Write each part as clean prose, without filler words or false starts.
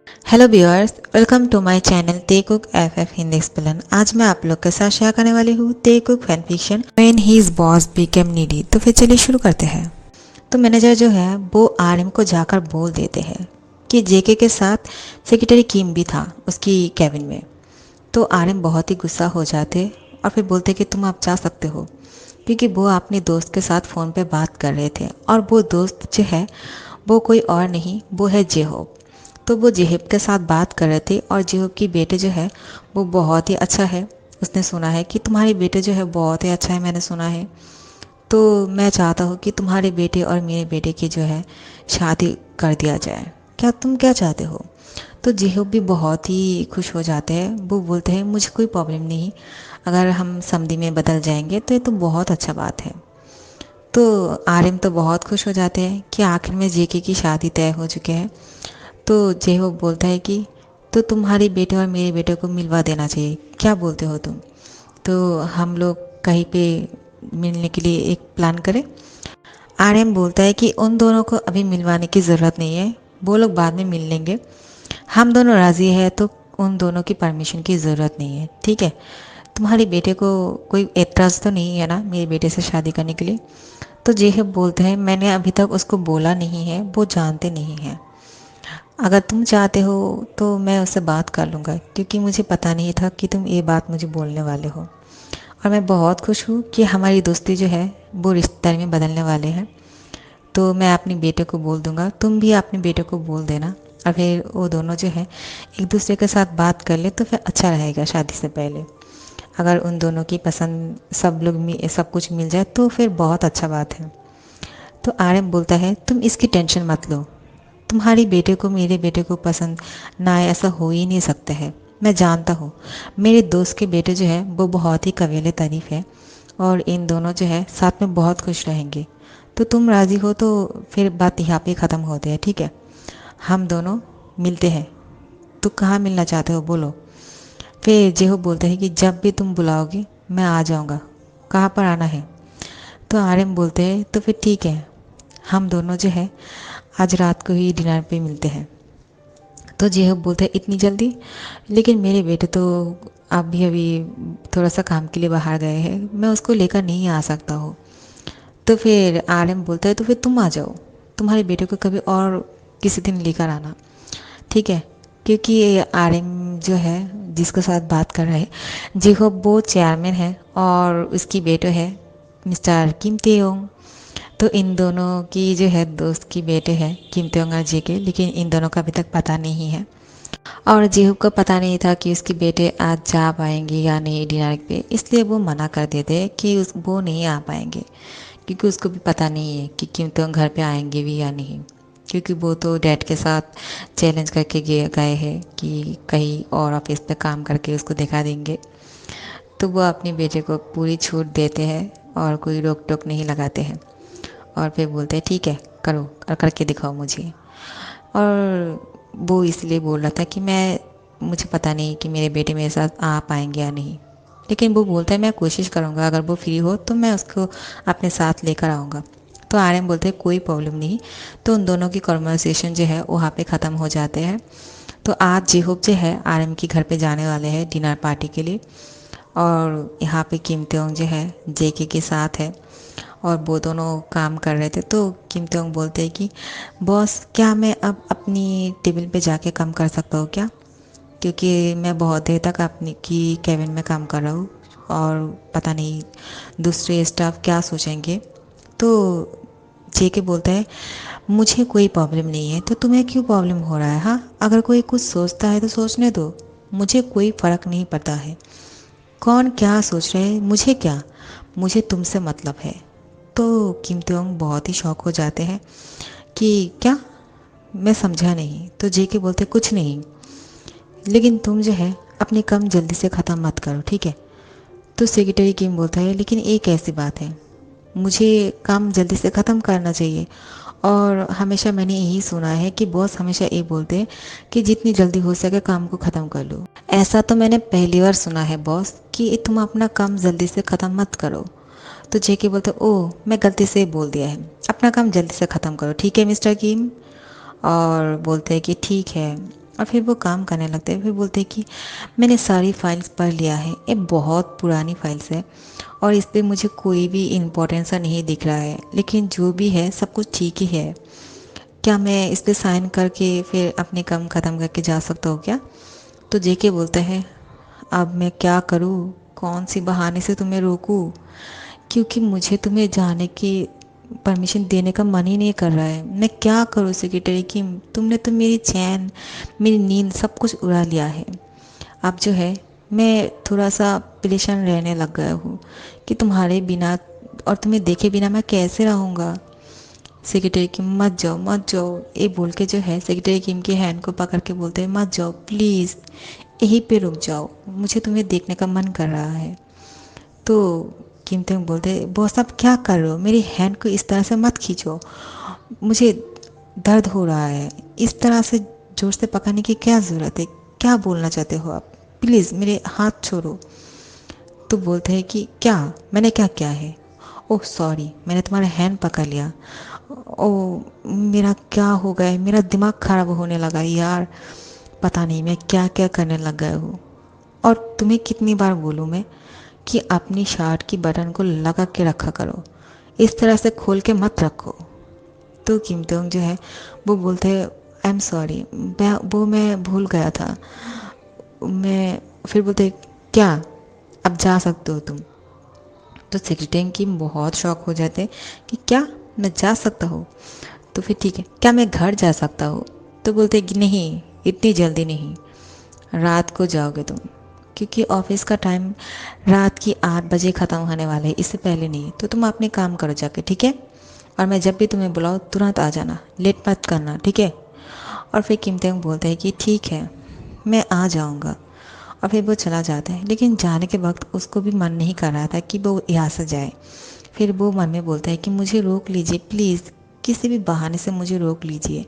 Hello viewers, welcome to my channel Taekook F Hindi explain. आज मैं आप लोग के साथ शेयर करने वाली हूँ Taekook fan fiction when his boss became needy. तो फिर चलिए शुरू करते हैं। तो मैनेजर जो है वो आरएम को जाकर बोल देते हैं कि जेके के साथ सेक्रेटरी किम भी था उसकी कैबिन में। तो आरएम बहुत ही गुस्सा हो जाते और फिर बोलते कि तुम आप जा सकते हो, क्योंकि वो अपने दोस्त के साथ फ़ोन पे बात कर रहे थे और वो दोस्त जो है वो कोई और नहीं, वो है जेहोब। तो वो जेहेब के साथ बात कर रहे थे और जेहोब की बेटे जो है वो बहुत ही अच्छा है। उसने सुना है कि तुम्हारे बेटे जो है बहुत ही अच्छा है, मैंने सुना है। तो मैं चाहता हूँ कि तुम्हारे बेटे और मेरे बेटे की जो है शादी कर दिया जाए। क्या तुम क्या चाहते हो? तो जेहोब भी बहुत ही खुश हो जाते हैं। वो बोलते हैं मुझे कोई प्रॉब्लम नहीं, अगर हम समधी में बदल जाएंगे तो ये तो बहुत अच्छा बात है। तो आर्यन तो बहुत खुश हो जाते हैं कि आखिर में जेके की शादी तय हो चुकी है। तो जेहोब बोलता है कि तो तुम्हारे बेटे और मेरे बेटे को मिलवा देना चाहिए, क्या बोलते हो तुम? तो हम लोग कहीं पे मिलने के लिए एक प्लान करें। आर्यन बोलता है कि उन दोनों को अभी मिलवाने की ज़रूरत नहीं है, वो लोग बाद में मिल लेंगे। हम दोनों राज़ी है तो उन दोनों की परमिशन की ज़रूरत नहीं है, ठीक है? तुम्हारे बेटे को कोई एतराज़ तो नहीं है ना मेरे बेटे से शादी करने के लिए? तो जेहब बोलते हैं मैंने अभी तक उसको बोला नहीं है, वो जानते नहीं हैं। अगर तुम चाहते हो तो मैं उससे बात कर लूँगा, क्योंकि मुझे पता नहीं था कि तुम ये बात मुझे बोलने वाले हो। और मैं बहुत खुश हूँ कि हमारी दोस्ती जो है वो रिश्तेदारी में बदलने वाले हैं। तो मैं अपने बेटे को बोल दूँगा, तुम भी अपने बेटे को बोल देना, और फिर वो दोनों जो है एक दूसरे के साथ बात कर ले तो फिर अच्छा रहेगा शादी से पहले। अगर उन दोनों की पसंद सब कुछ मिल जाए तो फिर बहुत अच्छा बात है। तो आर्यन बोलता है तुम इसकी टेंशन मत लो, तुम्हारी बेटे को मेरे बेटे को पसंद ना आए ऐसा हो ही नहीं सकता है। मैं जानता हूँ मेरे दोस्त के बेटे जो है वो बहुत ही कबीले तारीफ है और इन दोनों जो है साथ में बहुत खुश रहेंगे। तो तुम राज़ी हो तो फिर बात यहाँ पे ख़त्म होती है, ठीक है? हम दोनों मिलते हैं। तो कहाँ मिलना चाहते हो बोलो? फिर जेहो बोलता है कि जब भी तुम बुलाओगे मैं आ जाऊँगा, कहाँ पर आना है? तो आर्यन बोलते हैं तो फिर ठीक है, हम दोनों जो है आज रात को ही डिनर पे मिलते हैं। तो जेहब बोलते हैं इतनी जल्दी? लेकिन मेरे बेटे तो अभी अभी थोड़ा सा काम के लिए बाहर गए हैं, मैं उसको लेकर नहीं आ सकता हूँ। तो फिर आर्यन बोलता है तो फिर तुम आ जाओ, तुम्हारे बेटे को कभी और किसी दिन लेकर आना, ठीक है? क्योंकि ये आर्यन जो है जिसके साथ बात कर रहा है जेहब वो चेयरमैन है और उसकी बेटो है मिस्टर किम तेयोंग। तो इन दोनों की जो है दोस्त की बेटे हैं किम तेयोंग और जेके, लेकिन इन दोनों का अभी तक पता नहीं है। और जेहू को पता नहीं था कि उसके बेटे आज जा पाएंगे या नहीं डिनर पे, इसलिए वो मना कर देते कि वो नहीं आ पाएंगे, क्योंकि उसको भी पता नहीं है कि किम तो घर पे आएंगे भी या नहीं। क्योंकि वो तो डैड के साथ चैलेंज करके गए हैं कि कहीं और ऑफिस पे काम करके उसको दिखा देंगे। तो वो अपने बेटे को पूरी छूट देते हैं और कोई रोक टोक नहीं लगाते हैं, और फिर बोलते हैं ठीक है करो और करके दिखाओ मुझे। और वो इसलिए बोल रहा था कि मैं मुझे पता नहीं कि मेरे बेटे मेरे साथ आ पाएंगे या नहीं, लेकिन वो बोलता है मैं कोशिश करूँगा, अगर वो फ्री हो तो मैं उसको अपने साथ लेकर आऊँगा। तो आर्यन बोलते हैं कोई प्रॉब्लम नहीं। तो उन दोनों की कॉन्वर्सेशन जो है वहाँ पे ख़त्म हो जाते हैं। तो आज जेहोब जो है आर्यन के घर पे जाने वाले हैं डिनर पार्टी के लिए, और यहाँ पे किम त्योंग जो है जेके के साथ है और वो दोनों काम कर रहे थे। तो किम त्योंग बोलते हैं कि बॉस क्या मैं अब अपनी टेबल पे जाके काम कर सकता हूँ क्या? क्योंकि मैं बहुत देर तक अपनी की केबिन में काम कर रहा हूँ और पता नहीं दूसरे स्टाफ क्या सोचेंगे। तो जेके बोलता है मुझे कोई प्रॉब्लम नहीं है, तो तुम्हें क्यों प्रॉब्लम हो रहा है? हाँ, अगर कोई कुछ सोचता है तो सोचने दो, मुझे कोई फ़र्क नहीं पड़ता है कौन क्या सोच रहे हैं, मुझे क्या, मुझे तुमसे मतलब है। तो किम त्योंग बहुत ही शौक हो जाते हैं कि क्या, मैं समझा नहीं। तो जेके बोलते कुछ नहीं, लेकिन तुम जो है अपनी काम जल्दी से ख़त्म मत करो, ठीक है? तो सेक्रेटरी किम बोलता है लेकिन एक ऐसी बात है, मुझे काम जल्दी से ख़त्म करना चाहिए, और हमेशा मैंने यही सुना है कि बॉस हमेशा ये बोलते हैं कि जितनी जल्दी हो सके काम को ख़त्म कर लो। ऐसा तो मैंने पहली बार सुना है बॉस कि तुम अपना काम जल्दी से ख़त्म मत करो। तो जेके बोलते ओह मैं गलती से बोल दिया है, अपना काम जल्दी से ख़त्म करो, ठीक है मिस्टर किम? और बोलते हैं कि ठीक है, और फिर वो काम करने लगते हैं। फिर बोलते हैं कि मैंने सारी फाइल्स पढ़ लिया है, ये बहुत पुरानी फाइल्स है और इस पे मुझे कोई भी इम्पोर्टेंस नहीं दिख रहा है, लेकिन जो भी है सब कुछ ठीक ही है। क्या मैं इस पे साइन करके फिर अपने काम ख़त्म करके जा सकता हूँ क्या? तो जेके बोलता है, अब मैं क्या करूँ, कौन सी बहाने से तुम्हें रोकूँ, क्योंकि मुझे तुम्हें जाने की परमिशन देने का मन ही नहीं कर रहा है। मैं क्या करूँ सेक्रेटरी की, तुमने तो मेरी चैन, मेरी नींद सब कुछ उड़ा लिया है। अब जो है मैं थोड़ा सा परेशान रहने लग गया हूँ कि तुम्हारे बिना और तुम्हें देखे बिना मैं कैसे रहूँगा। सेक्रेटरी किम, मत जाओ मत जाओ, ये बोल के जो है सेक्रेटरी किम के हैंड को पकड़ के बोलते हैं, मत जाओ प्लीज़, यहीं पे रुक जाओ, मुझे तुम्हें देखने का मन कर रहा है। तो किम तेंग बोलते, बॉस आप क्या कर रहे हो, मेरी हैंड को इस तरह से मत खींचो, मुझे दर्द हो रहा है, इस तरह से जोर से पकड़ने की क्या ज़रूरत है, क्या बोलना चाहते हो आप, प्लीज़ मेरे हाथ छोड़ो। तो बोलते हैं कि क्या, मैंने क्या किया है, ओह सॉरी, मैंने तुम्हारा हैंड पकड़ लिया। ओ, मेरा क्या हो गया है, मेरा दिमाग ख़राब होने लगा यार, पता नहीं मैं क्या क्या करने लग गया हूँ। और तुम्हें कितनी बार बोलूँ मैं कि अपनी शर्ट की बटन को लगा के रखा करो, इस तरह से खोल के मत रखो। तो किम दोंग जो है वो बोलते हैं, आई एम सॉरी, वो मैं भूल गया था, मैं। फिर बोलते, क्या, अब जा सकते हो तुम। तो सेक्रेटरी की बहुत शौक हो जाते हैं कि क्या, मैं जा सकता हूँ, तो फिर ठीक है, क्या मैं घर जा सकता हूँ। तो बोलते कि नहीं, इतनी जल्दी नहीं, रात को जाओगे तुम, क्योंकि ऑफिस का टाइम रात की 8 बजे ख़त्म होने वाला है, इससे पहले नहीं। तो तुम अपने काम करो जाके, ठीक है, और मैं जब भी तुम्हें बुलाऊँ तुरंत आ जाना, लेट मत करना, ठीक है। और फिर किम तेंग बोलता है कि ठीक है, मैं आ जाऊँगा। और फिर वो चला जाता है, लेकिन जाने के वक्त उसको भी मन नहीं कर रहा था कि वो यहाँ से जाए। फिर वो मन में बोलता है कि मुझे रोक लीजिए प्लीज़, किसी भी बहाने से मुझे रोक लीजिए,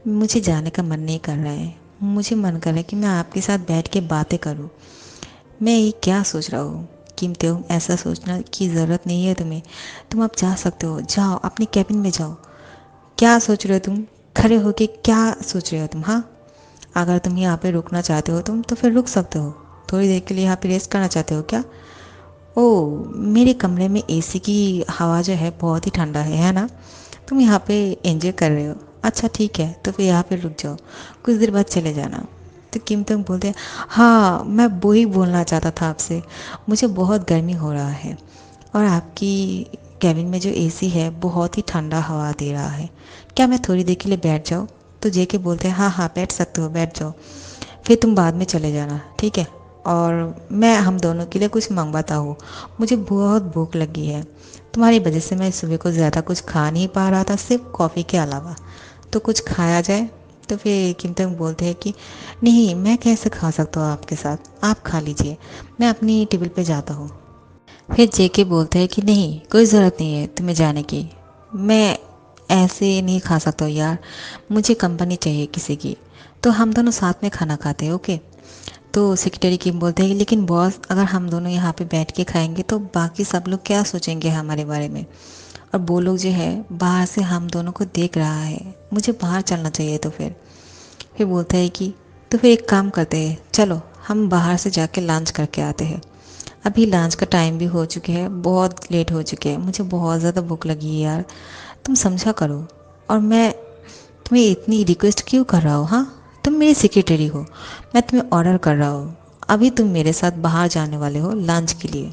मुझे जाने का मन नहीं कर रहा है, मुझे मन कर रहा है कि मैं आपके साथ बैठ के बातें करूं। मैं ये क्या सोच रहा हूँ, कीमते हो, ऐसा सोचना की ज़रूरत नहीं है तुम्हें, तुम अब जा सकते हो, जाओ अपने कैबिन में जाओ। क्या सोच रहे हो तुम, खड़े होके क्या सोच रहे हो तुम, हाँ? अगर तुम यहाँ पे रुकना चाहते हो तुम तो फिर रुक सकते हो, थोड़ी देर के लिए यहाँ पे रेस्ट करना चाहते हो क्या? ओह, मेरे कमरे में एसी की हवा जो है बहुत ही ठंडा है ना, तुम यहाँ पे एंजॉय कर रहे हो, अच्छा ठीक है, तो फिर यहाँ पे रुक जाओ, कुछ देर बाद चले जाना। तो किम तुम बोलते हैं, हाँ मैं वही बोलना चाहता था आपसे, मुझे बहुत गर्मी हो रहा है और आपकी कैबिन में जो एसी है बहुत ही ठंडा हवा दे रहा है, क्या मैं थोड़ी देर के लिए बैठ जाऊँ? तो जेके बोलते हैं, हाँ हाँ बैठ सकते हो, बैठ जाओ, फिर तुम बाद में चले जाना, ठीक है। और मैं हम दोनों के लिए कुछ मंगवाता हूँ, मुझे बहुत भूख लगी है, तुम्हारी वजह से मैं सुबह को ज़्यादा कुछ खा नहीं पा रहा था सिर्फ कॉफ़ी के अलावा, तो कुछ खाया जाए। तो फिर किम तक बोलते हैं कि नहीं, मैं कैसे खा सकता हूँ आपके साथ, आप खा लीजिए, मैं अपनी टेबल पे जाता हूँ। फिर जेके बोलते हैं कि नहीं, कोई ज़रूरत नहीं है तुम्हें जाने की, मैं ऐसे नहीं खा सकता हूँ यार, मुझे कंपनी चाहिए किसी की, तो हम दोनों साथ में खाना खाते हैं, ओके। तो सेक्रेटरी किम बोलते हैं कि लेकिन बॉस, अगर हम दोनों यहाँ पे बैठ के खाएंगे तो बाकी सब लोग क्या सोचेंगे हमारे बारे में, और वो लोग जो है बाहर से हम दोनों को देख रहा है, मुझे बाहर चलना चाहिए। तो फिर बोलता है कि तो फिर एक काम करते हैं, चलो हम बाहर से जाके लंच करके आते हैं, अभी लंच का टाइम भी हो चुके हैं, बहुत लेट हो चुके हैं, मुझे बहुत ज़्यादा भूख लगी है यार, तुम समझा करो। और मैं तुम्हें इतनी रिक्वेस्ट क्यों कर रहा हूँ, हाँ, तुम मेरी सेक्रेटरी हो, मैं तुम्हें ऑर्डर कर रहा हूँ, अभी तुम मेरे साथ बाहर जाने वाले हो लंच के लिए।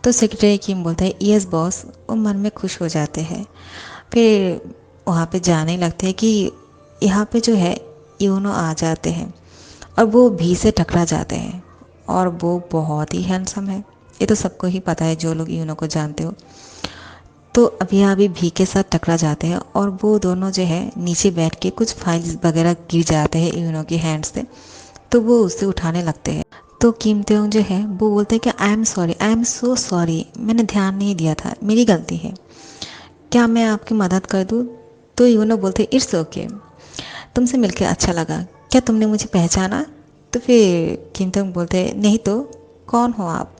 तो सेक्रेटरी किम बोलता है, यस बॉस, वो मन में खुश हो जाते हैं। फिर वहाँ पे जाने लगते हैं कि यहाँ पे जो है यूनो आ जाते हैं और वो भी से टकरा जाते हैं, और वो बहुत ही हैंडसम है, ये तो सबको ही पता है जो लोग यूनो को जानते हो। तो अभी भी के साथ टकरा जाते हैं और वो दोनों जो है नीचे बैठ के कुछ फाइल्स वगैरह गिर जाते हैं यूनो के हैंड से, तो वो उससे उठाने लगते हैं। तो किम तेउंग जो है वो बोलते हैं कि I am sorry, I am so sorry, मैंने ध्यान नहीं दिया था, मेरी गलती है, क्या मैं आपकी मदद कर दूँ? तो यूनो बोलते, इट्स ओके, तुमसे मिलकर अच्छा लगा, क्या तुमने मुझे पहचाना? तो फिर किम तेउंग बोलते हैं, नहीं तो, कौन हो आप?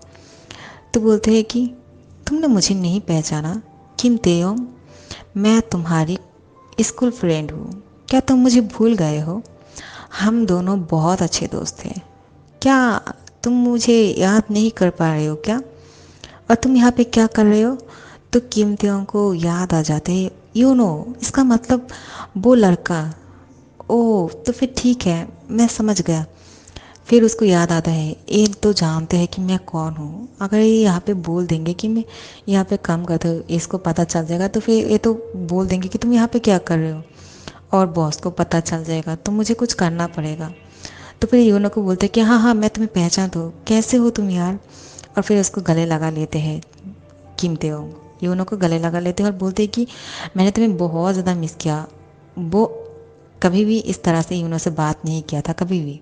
तो बोलते हैं कि तुमने मुझे नहीं पहचाना किम तेयोंग, मैं तुम्हारी स्कूल फ्रेंड हूँ, क्या तुम मुझे भूल गए हो? हम दोनों बहुत अच्छे दोस्त हैं। क्या तुम मुझे याद नहीं कर पा रहे हो क्या? और तुम यहाँ पे क्या कर रहे हो? तो किम तेयोंग को याद आ जाते हैं, इसका मतलब वो लड़का। ओह तो फिर ठीक है, मैं समझ गया। फिर उसको याद आता है, ये तो जानते हैं कि मैं कौन हूँ। अगर ये यहाँ पे बोल देंगे कि मैं यहाँ पे काम करता हूँ, इसको पता चल जाएगा तो फिर ये तो बोल देंगे कि तुम यहाँ पे क्या कर रहे हो, और बॉस को पता चल जाएगा तो मुझे कुछ करना पड़ेगा। तो फिर यूनो को बोलते हैं कि हाँ हाँ मैं तुम्हें पहचानता हूँ, कैसे हो तुम यार। और फिर उसको गले लगा लेते हैं किम तेयोंग। यूनो को गले लगा लेते हैं और बोलते हैं कि मैंने तुम्हें बहुत ज़्यादा मिस किया। वो कभी भी इस तरह से यूनो से बात नहीं किया था, कभी भी।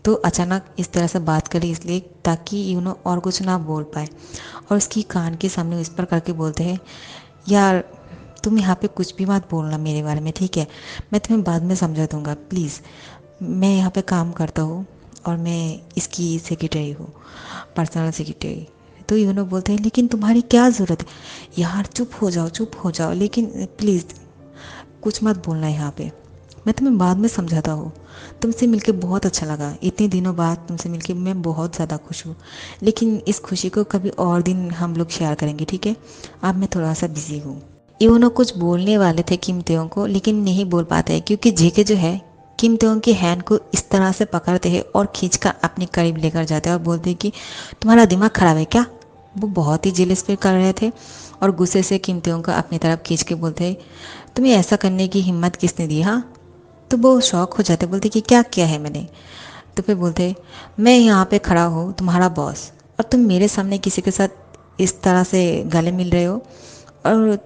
तो अचानक इस तरह से बात करी इसलिए ताकि यूनो और कुछ ना बोल पाए, और उसकी कान के सामने विस्पर करके बोलते हैं, यार तुम यहाँ पे कुछ भी मत बोलना मेरे बारे में, ठीक है? मैं तुम्हें बाद में समझा दूंगा, प्लीज़। मैं यहाँ पे काम करता हूँ और मैं इसकी सेक्रेटरी हूँ, पर्सनल सेक्रेटरी। तो यूनो बोलते हैं, लेकिन तुम्हारी क्या ज़रूरत है? यार चुप हो जाओ, चुप हो जाओ, लेकिन प्लीज़ कुछ मत बोलना यहाँ पे, मैं तुम्हें बाद में समझाता हूँ। तुमसे मिलके बहुत अच्छा लगा, इतने दिनों बाद तुमसे मिलके मैं बहुत ज़्यादा खुश हूँ। लेकिन इस खुशी को कभी और दिन हम लोग शेयर करेंगे, ठीक है? अब मैं थोड़ा सा बिजी हूँ। यूनो कुछ बोलने वाले थे किम तेयोंग को, लेकिन नहीं बोल पाते हैं क्योंकि जेके जो है किम तेयोंग की हैंड को इस तरह से पकड़ते हैं और खींचकर अपने करीब लेकर जाते हैं और बोलते हैं कि तुम्हारा दिमाग खराब है क्या? वो बहुत ही जेलस फील कर रहे थे और गुस्से से किम तेयोंग को अपनी तरफ खींच के बोलते हैं, तुम्हें ऐसा करने की हिम्मत किसने दी? हाँ। तो वो शौक हो जाते, बोलते कि क्या किया है मैंने? तो फिर बोलते, मैं यहाँ पे खड़ा हूँ तुम्हारा बॉस, और तुम मेरे सामने किसी के साथ इस तरह से गले मिल रहे हो, और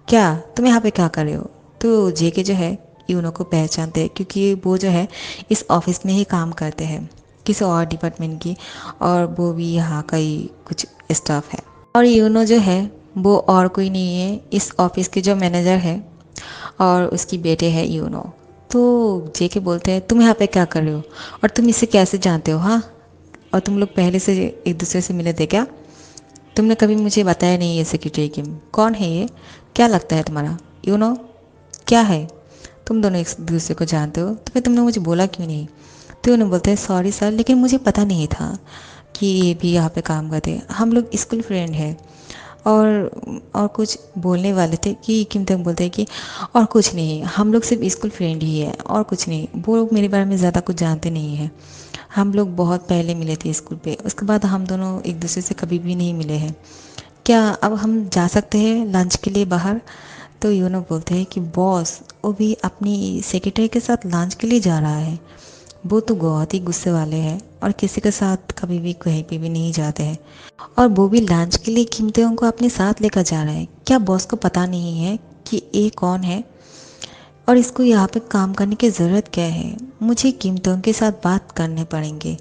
क्या तुम यहाँ पे क्या कर रहे हो? तो जेके जो है यूनो को पहचानते हैं क्योंकि वो जो है इस ऑफिस में ही काम करते हैं, किसी और डिपार्टमेंट की, और वो भी यहाँ का ही कुछ स्टाफ है। और यूनो जो है वो और कोई नहीं है, इस ऑफिस के जो मैनेजर है, और उसकी बेटे है यूनो। तो जेके बोलते हैं, तुम यहाँ पे क्या कर रहे हो, और तुम इसे कैसे जानते हो? हाँ, और तुम लोग पहले से एक दूसरे से मिले थे क्या? तुमने कभी मुझे बताया नहीं ये सेक्रेटरी किम कौन है, ये क्या लगता है तुम्हारा? क्या है? तुम दोनों एक दूसरे को जानते हो तो फिर तुमने मुझे बोला क्यों नहीं? तो उन्होंने बोलते हैं, सॉरी सर, लेकिन मुझे पता नहीं था कि ये भी यहाँ पे काम करते हैं, हम लोग स्कूल फ्रेंड हैं। और कुछ बोलने वाले थे कि किम तक बोलते हैं कि और कुछ नहीं, हम लोग सिर्फ स्कूल फ्रेंड ही है और कुछ नहीं। वो लोग मेरे बारे में ज़्यादा कुछ जानते नहीं हैं। हम लोग बहुत पहले मिले थे स्कूल पे, उसके बाद हम दोनों एक दूसरे से कभी भी नहीं मिले हैं। क्या अब हम जा सकते हैं लंच के लिए बाहर? तो यूनो बोलते हैं कि बॉस, वो भी अपनी सेक्रेटरी के साथ लंच के लिए जा रहा है। वो तो बहुत ही गुस्से वाले हैं और किसी के साथ कभी भी कहीं पे भी नहीं जाते हैं, और वो भी लंच के लिए कीमतियों को अपने साथ लेकर जा रहे हैं। क्या बॉस को पता नहीं है कि ये कौन है और इसको यहाँ पे काम करने की ज़रूरत क्या है? मुझे कीमतियों के साथ बात करने पड़ेंगे,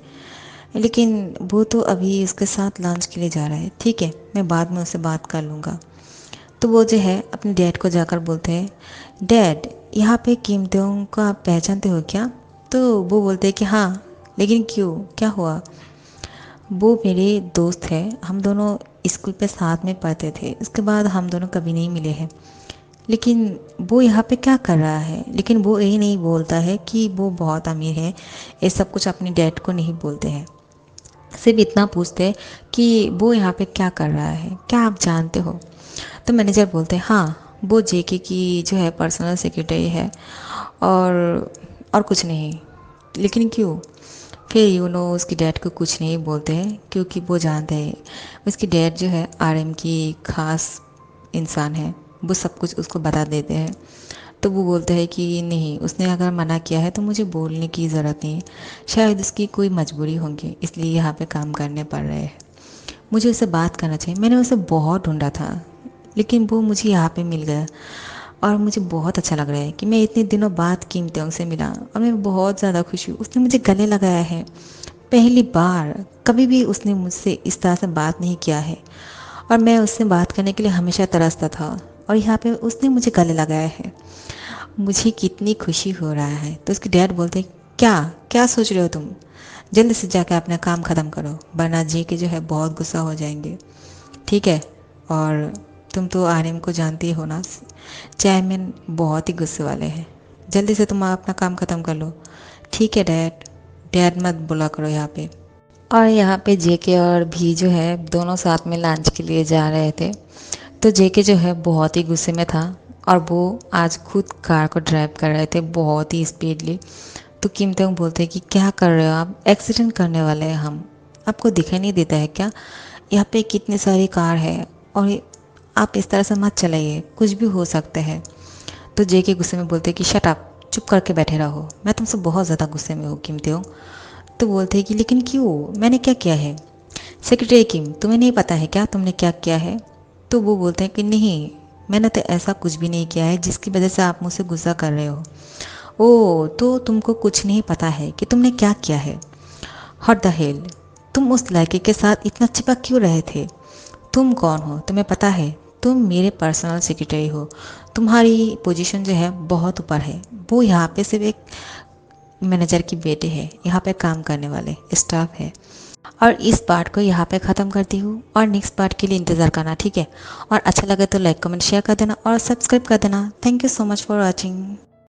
लेकिन वो तो अभी उसके साथ लंच के लिए जा रहा है। ठीक है, मैं बाद में उससे बात कर लूँगा। तो वो जो है अपने डैड को जाकर बोलते हैं, डैड यहाँ पे कीमतियों को आप पहचानते हो क्या? तो वो बोलते हैं कि हाँ, लेकिन क्यों, क्या हुआ? वो मेरे दोस्त है, हम दोनों स्कूल पे साथ में पढ़ते थे, उसके बाद हम दोनों कभी नहीं मिले हैं। लेकिन वो यहाँ पे क्या कर रहा है? लेकिन वो यही नहीं बोलता है कि वो बहुत अमीर है, ये सब कुछ अपने डैड को नहीं बोलते हैं। सिर्फ इतना पूछते हैं कि वो यहाँ पे क्या कर रहा है, क्या आप जानते हो? तो मैनेजर बोलते हैं, हाँ वो जेके की जो है पर्सनल सेक्रेटरी है, और कुछ नहीं। लेकिन क्यों? फिर उसकी डैड को कुछ नहीं बोलते हैं क्योंकि वो जानते हैं उसकी डैड जो है आरएम की खास इंसान है, वो सब कुछ उसको बता देते हैं। तो वो बोलते हैं कि नहीं, उसने अगर मना किया है तो मुझे बोलने की ज़रूरत नहीं, शायद उसकी कोई मजबूरी होगी इसलिए यहाँ पे काम करने पड़ रहे हैं। मुझे उससे बात करना चाहिए, मैंने उसे बहुत ढूंढा था लेकिन वो मुझे यहाँ पे मिल गया, और मुझे बहुत अच्छा लग रहा है कि मैं इतने दिनों बाद कीमतियों से मिला और मैं बहुत ज़्यादा खुश हूँ। उसने मुझे गले लगाया है, पहली बार। कभी भी उसने मुझसे इस तरह से बात नहीं किया है और मैं उससे बात करने के लिए हमेशा तरसता था, और यहाँ पे उसने मुझे गले लगाया है। मुझे कितनी खुशी हो रहा है। तो उसके डैड बोलते, क्या क्या सोच रहे हो तुम? जल्दी से जाकर अपना काम ख़त्म करो, वरना जी के जो है बहुत गुस्सा हो जाएंगे, ठीक है? और तुम तो आर्यन को जानती हो ना, चेयरमैन बहुत ही गुस्से वाले हैं। जल्दी से तुम अपना काम ख़त्म कर लो, ठीक है डैड, डैड मत बोला करो यहाँ पे। और यहाँ पे जेके और भी जो है दोनों साथ में लंच के लिए जा रहे थे। तो जेके जो है बहुत ही गुस्से में था और वो आज खुद कार को ड्राइव कर रहे थे बहुत ही स्पीडली। तो किम तेउंग बोलते हैं कि क्या कर रहे हो आप, एक्सीडेंट करने वाले हैं हम, आपको दिखाई नहीं देता है क्या, यहाँ पे कितनी सारी कार है और आप इस तरह से मत चलाइए, कुछ भी हो सकता है। तो जेके गुस्से में बोलते हैं कि शट अप, चुप करके बैठे रहो, मैं तुमसे बहुत ज़्यादा गुस्से में हूँ किम तेउंग। तो बोलते हैं कि लेकिन क्यों, मैंने क्या किया है। सेक्रेटरी किम, तुम्हें नहीं पता है क्या तुमने क्या किया है। तो वो बोलते हैं कि नहीं, मैंने तो ऐसा कुछ भी नहीं किया है जिसकी वजह से आप मुझसे गुस्सा कर रहे हो। ओ, तो तुमको कुछ नहीं पता है कि तुमने क्या किया है। व्हाट द हेल, तुम उस लड़के के साथ इतना चिपक क्यों रहे थे। तुम कौन हो तुम्हें पता है, तुम मेरे पर्सनल सेक्रेटरी हो, तुम्हारी पोजीशन जो है बहुत ऊपर है। वो यहाँ पे सिर्फ एक मैनेजर की बेटे है, यहाँ पे काम करने वाले स्टाफ है। और इस पार्ट को यहाँ पे ख़त्म करती हूँ और नेक्स्ट पार्ट के लिए इंतज़ार करना, ठीक है। और अच्छा लगे तो लाइक कमेंट शेयर कर देना और सब्सक्राइब कर देना। Thank you so much for watching.